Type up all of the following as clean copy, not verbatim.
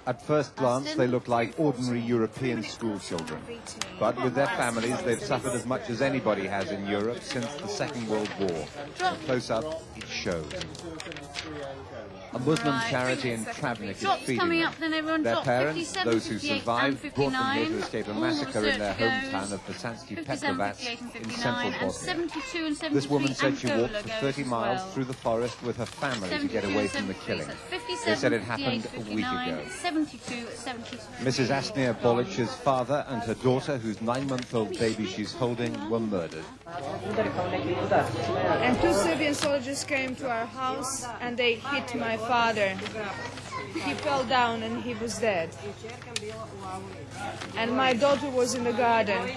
At first glance, they look like ordinary European school children. But with their families, they've suffered as much as anybody has in Europe since the Second World War. And close up, it shows. A Muslim charity in Travnik is feeding them. Their parents, those who survived, brought them here to escape a massacre in their hometown of Bosanski Petrovac in central Bosnia. This woman said she walked for 30 miles through the forest with her family to get away from the killing. They said it happened a week ago. Mrs. Asnia Bolic's father and her daughter, whose 9-month-old baby she's holding, were murdered. And 2 Serbian soldiers came to our house and they hit my father. He fell down and he was dead. And my daughter was in the garden.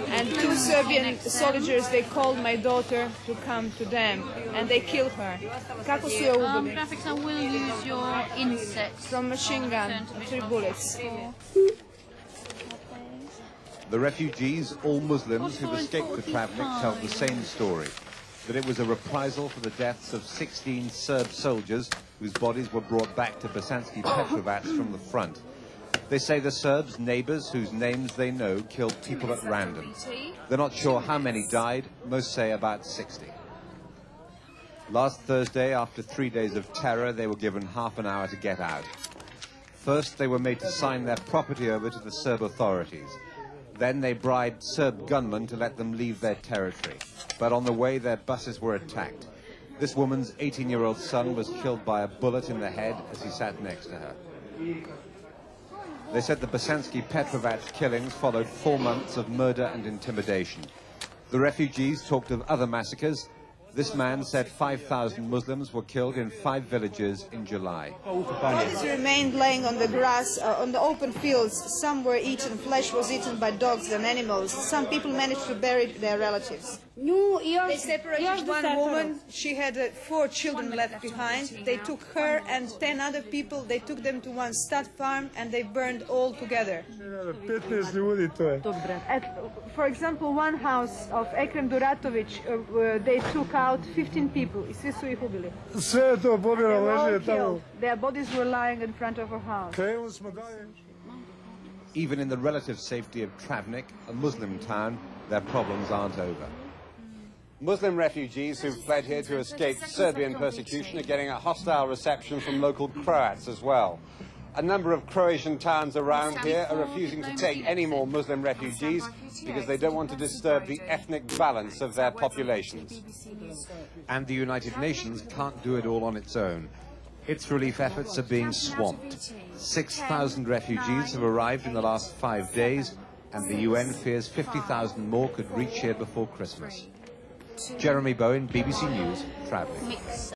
And 2 Serbian soldiers, they called my daughter to come to them and they killed her. Kako su je ubili? Graphics, I will use your insects. From machine gun, 3 bullets. The refugees, all Muslims who've escaped to Travnik, tell the same story, that it was a reprisal for the deaths of 16 Serb soldiers whose bodies were brought back to Bosanski Petrovac from the front. They say the Serbs' neighbors, whose names they know, killed people at random. They're not sure how many died, most say about 60. Last Thursday, after 3 days of terror, they were given half an hour to get out. First, they were made to sign their property over to the Serb authorities. Then they bribed Serb gunmen to let them leave their territory. But on the way, their buses were attacked. This woman's 18-year-old son was killed by a bullet in the head as he sat next to her. They said the Bosanski Petrovac killings followed 4 months of murder and intimidation. The refugees talked of other massacres. This man said 5,000 Muslims were killed in 5 villages in July. Bodies remained laying on the grass, on the open fields. Some were eaten, flesh was eaten by dogs and animals. Some people managed to bury their relatives. They separated one woman. She had 4 children left behind. They took her and 10 other people. They took them to one stud farm and they burned all together. For example, one house of Ekrem Duratovic, they took out 15 people. I svi su ih ubili. Their bodies were lying in front of her house. Even in the relative safety of Travnik, a Muslim town, their problems aren't over. Muslim refugees who've fled here to escape Serbian persecution are getting a hostile reception from local Croats as well. A number of Croatian towns around here are refusing to take any more Muslim refugees because they don't want to disturb the ethnic balance of their populations. And the United Nations can't do it all on its own. Its relief efforts are being swamped. 6,000 refugees have arrived in the last 5 days, and the UN fears 50,000 more could reach here before Christmas. Jeremy Bowen, BBC News, Travnik.